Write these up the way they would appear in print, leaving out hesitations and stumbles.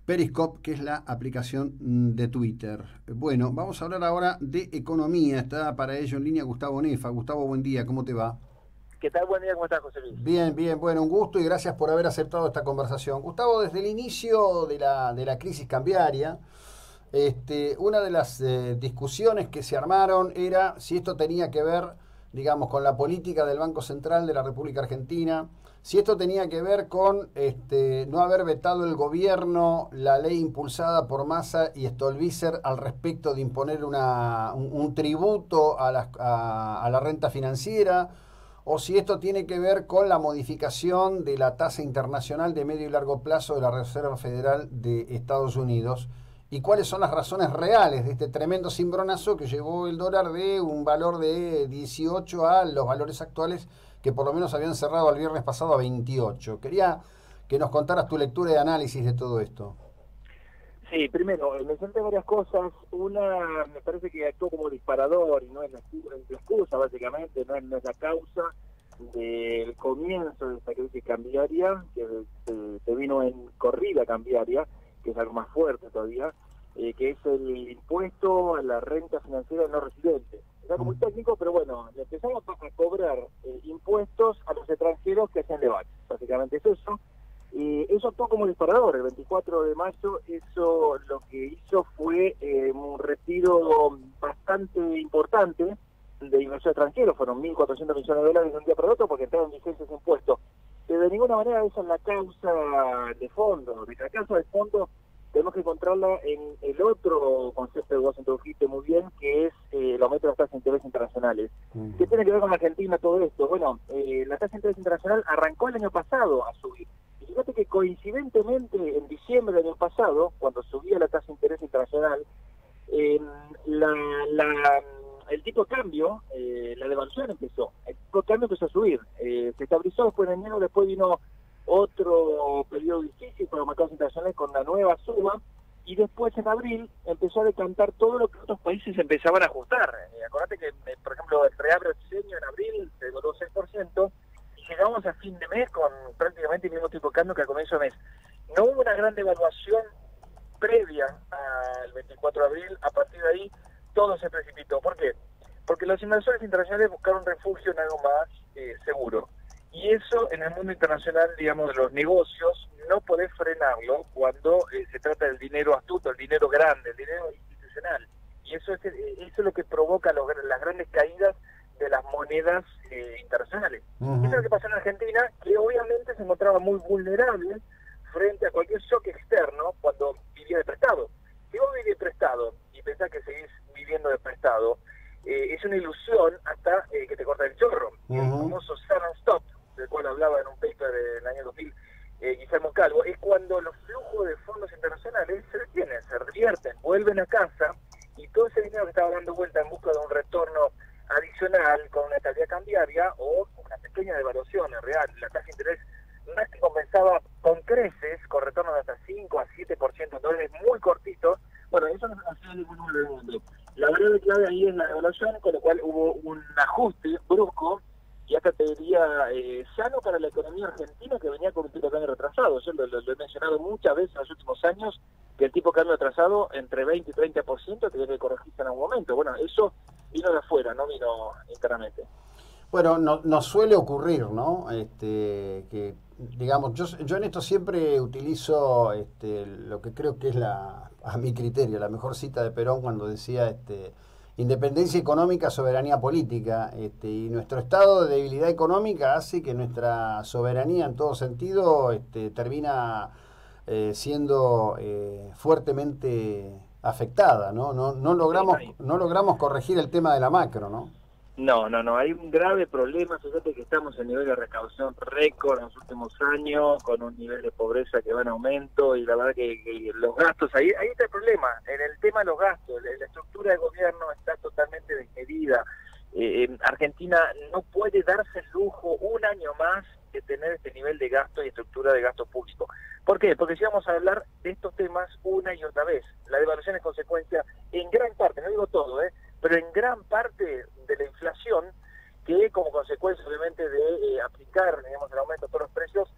Periscope, que es la aplicación de Twitter. Bueno, vamos a hablar ahora de economía. Está para ello en línea Gustavo Nefa. Gustavo, buen día, ¿cómo te va? ¿Qué tal? Buen día, ¿cómo estás, José Luis? Bien, bien, bueno, un gusto y gracias por haber aceptado esta conversación. Gustavo, desde el inicio de la crisis cambiaria, una de las discusiones que se armaron era si esto tenía que ver, digamos, con la política del Banco Central de la República Argentina, si esto tenía que ver con no haber vetado el gobierno la ley impulsada por Massa y Stolbizer al respecto de imponer un tributo a la renta financiera, o si esto tiene que ver con la modificación de la tasa internacional de medio y largo plazo de la Reserva Federal de Estados Unidos, y cuáles son las razones reales de este tremendo cimbronazo que llevó el dólar de un valor de 18 a los valores actuales que por lo menos habían cerrado el viernes pasado a 28. Quería que nos contaras tu lectura y análisis de todo esto. Sí, primero, mencioné varias cosas. Una, me parece que actuó como disparador y no es la excusa, básicamente, no es la causa del comienzo de esta crisis cambiaria, que se vino en corrida cambiaria, que es algo más fuerte todavía, que es el impuesto a la renta financiera no residente. Es algo muy técnico, pero bueno, le empezamos a cobrar impuestos a los extranjeros que hacen debate. Básicamente es eso. Eso actuó como disparador. El 24 de mayo eso lo que hizo fue un retiro bastante importante de inversión extranjera. Fueron 1.400 millones de dólares de un día para otro porque entraron en vigencia ese impuesto. Pero de ninguna manera esa es la causa de fondo. La causa de fondo tenemos que encontrarla en el otro concepto que vos introdujiste muy bien, que es el aumento de las tasas de interés internacionales. ¿Qué tiene que ver con Argentina todo esto? Bueno, la tasa de interés internacional arrancó el año pasado a subir. Y fíjate que coincidentemente en diciembre del año pasado, cuando subía la tasa de interés internacional, la, la, el tipo de cambio, la devaluación empezó. El tipo de cambio empezó a subir. Se estabilizó después de enero, después vino otro periodo difícil para los mercados internacionales con la nueva suba, y después en abril empezó a decantar todo lo que otros países empezaban a ajustar. Acordate que, por ejemplo, el real brasileño en abril se devaluó 6%, y llegamos a fin de mes con prácticamente el mismo tipo de cambio que al comienzo de mes. No hubo una gran devaluación previa al 24 de abril. A partir de ahí todo se precipitó. ¿Por qué? Porque los inversores internacionales buscaron refugio en algo más seguro. Y eso en el mundo internacional, digamos, de los negocios, no podés frenarlo cuando se trata del dinero astuto, el dinero grande, el dinero institucional. Y eso es lo que provoca las grandes caídas de las monedas internacionales. Eso es lo que pasó en Argentina, que obviamente se encontraba muy vulnerable frente a cualquier shock externo cuando vivía de prestado. Si vos vivís de prestado y pensás que seguís viviendo de prestado, es una ilusión hasta que te corta el chorro. Y el famoso sudden stop, del cual hablaba en un paper del año 2000 Guillermo Calvo, es cuando los flujos de fondos internacionales se detienen, se revierten, vuelven a casa, y todo ese dinero que estaba dando vuelta en busca de un retorno adicional con una estabilidad cambiaria o una pequeña devaluación en real, la tasa de interés no es que compensaba con creces, con retornos de hasta 5 a 7% en dólares muy cortitos. Bueno, eso no ha sido ningún mundo. La verdad clave ahí es la devaluación, con lo cual hubo un ajuste brusco y hasta te diría sano para la economía argentina, que venía con un tipo de cambio retrasado. Yo lo he mencionado muchas veces en los últimos años, que el tipo de cambio retrasado entre 20 y 30% tenía que corregirse en algún momento. Bueno, eso vino de afuera, no vino internamente. Bueno, nos suele ocurrir, ¿no? Que, digamos, yo en esto siempre utilizo lo que creo que es a mi criterio, la mejor cita de Perón cuando decía independencia económica, soberanía política, y nuestro estado de debilidad económica hace que nuestra soberanía en todo sentido termina siendo fuertemente afectada, ¿no? Sí, no hay. No logramos corregir el tema de la macro, ¿no? No, hay un grave problema. Fíjate que estamos en nivel de recaudación récord en los últimos años, con un nivel de pobreza que va en aumento, y la verdad que los gastos, ahí está el problema, en el tema de los gastos. La estructura de gobierno está totalmente desmedida. Argentina no puede darse el lujo un año más de tener este nivel de gasto y estructura de gasto público. ¿Por qué? Porque si vamos a hablar de estos temas una y otra vez, la devaluación es consecuencia en gran parte, no digo todo, pero en gran parte de la inflación, que como consecuencia obviamente de aplicar, digamos, el aumento de todos los precios,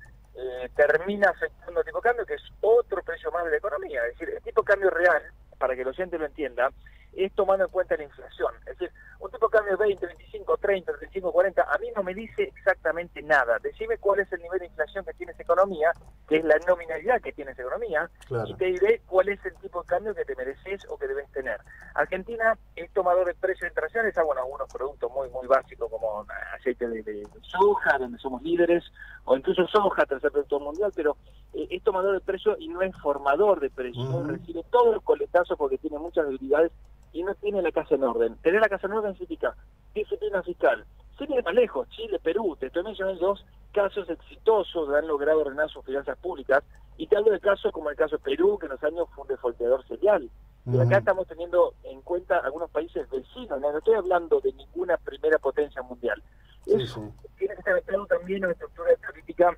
termina afectando el tipo de cambio, que es otro precio más de la economía. Es decir, el tipo de cambio real, para que el oyente lo entienda, es tomando en cuenta la inflación. Es decir, un tipo de cambio 20, 25, 30, 35, 40, a mí no me dice exactamente nada. Decime cuál es el nivel de inflación que tiene esa economía, que es la nominalidad que tiene esa economía, claro, y te diré cuál es el tipo de cambio que te mereces o que debes tener. Argentina es tomador de precios internacionales, bueno, algunos productos muy básicos como aceite de soja, donde somos líderes, o incluso soja, tercer producto mundial, pero es tomador de precios y no es formador de precios. Recibe todos los coletazos porque tiene muchas debilidades y no tiene la casa en orden. Tener la casa en orden significa disciplina fiscal. Sin ir más lejos, Chile, Perú, te estoy mencionando dos casos exitosos que han logrado ordenar sus finanzas públicas, y te hablo de casos como el caso de Perú, que en los años fue un defaultador serial. Y acá estamos teniendo en cuenta algunos países vecinos, no estoy hablando de ninguna primera potencia mundial. Eso tiene que estar metido también en una estructura política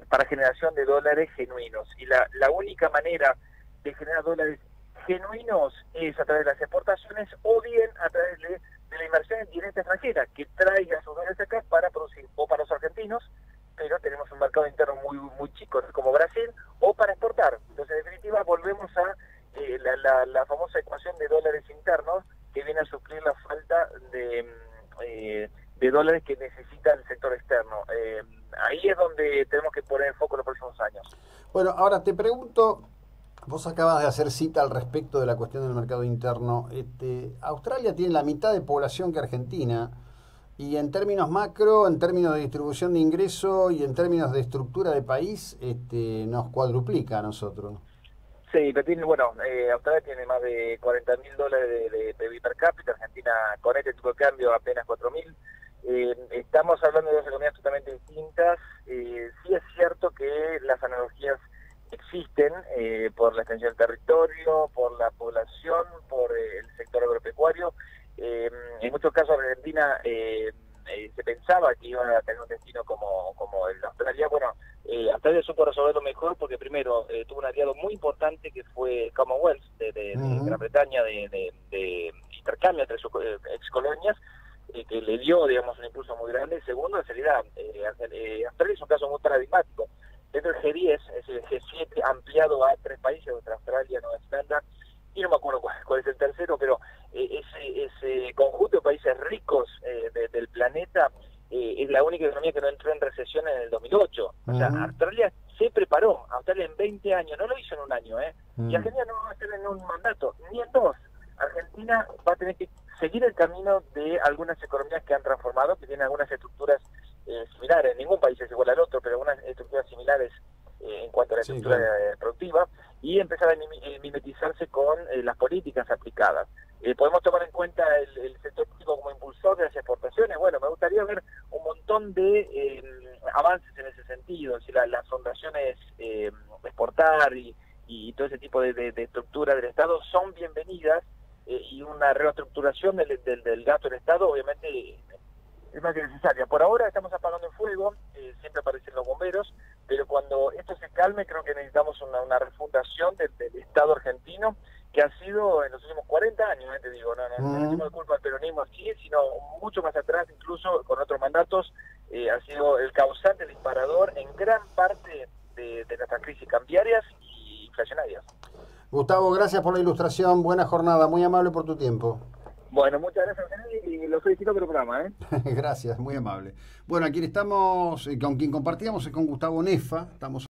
para generación de dólares genuinos. Y la única manera de generar dólares genuinos es a través de las exportaciones o bien a través de la inversión en directa extranjera, que traiga sus dólares acá para producir, o para los argentinos, pero tenemos un mercado interno muy chico, como Brasil, o para exportar. Entonces, en definitiva, volvemos a la famosa ecuación de dólares internos, que viene a suplir la falta de dólares que necesita el sector externo. Ahí es donde tenemos que poner el foco en los próximos años. Bueno, ahora te pregunto, vos acabas de hacer cita al respecto de la cuestión del mercado interno. Australia tiene la mitad de población que Argentina, y en términos macro, en términos de distribución de ingreso y en términos de estructura de país, nos cuadruplica a nosotros. Sí, pero tiene, Australia tiene más de $40.000 de PIB per cápita, Argentina con este tipo de cambio apenas 4.000. Estamos hablando de dos economías totalmente distintas. Sí es cierto que las analogías existen por la extensión del territorio, por la población, por el sector agropecuario. En muchos casos Argentina se pensaba que iba a tener un destino como el de Australia. Australia supo resolverlo mejor porque primero tuvo un aliado muy importante que fue Commonwealth de Gran Bretaña, de intercambio entre sus ex colonias, que le dio, digamos, un impulso muy grande. Segundo, en realidad, Australia es un caso muy paradigmático. Dentro del G10, es el G7 ampliado a 3 países, Australia, Nueva Zelanda, y no me acuerdo cuál es el tercero, pero ese conjunto de países ricos del planeta es la única economía que no entró en recesión en el 2008. O sea, Australia se preparó. Australia en 20 años, no lo hizo en un año, y Argentina no va a hacer en un mandato, ni en 2. Argentina va a tener que seguir el camino de algunas economías que han transformado, que tienen algunas estructuras similares. Ningún país es igual al otro, pero algunas estructuras similares en cuanto a la estructura productiva, y empezar a mimetizarse con las políticas aplicadas. Podemos tomar en cuenta el sector público como impulsor de las exportaciones. Bueno, me gustaría ver un montón de avances en ese sentido, si las fundaciones exportar y todo ese tipo de estructura del Estado son bienvenidas, y una reestructuración del gasto del Estado obviamente es más que necesaria. Por ahora estamos apagando el fuego, siempre aparecen los bomberos, pero cuando esto se calme creo que necesitamos una refundación del Estado argentino, que ha sido en los últimos 40 años, te digo, no tenemos culpa del peronismo aquí, sino mucho más atrás, incluso con otros mandatos, ha sido el causante, el disparador en gran parte de nuestras crisis cambiarias y inflacionarias. Gustavo, gracias por la ilustración, buena jornada, muy amable por tu tiempo. Bueno, muchas gracias y los felicito por el programa. Gracias, muy amable. Bueno, aquí estamos, con quien compartíamos es con Gustavo Nefa, estamos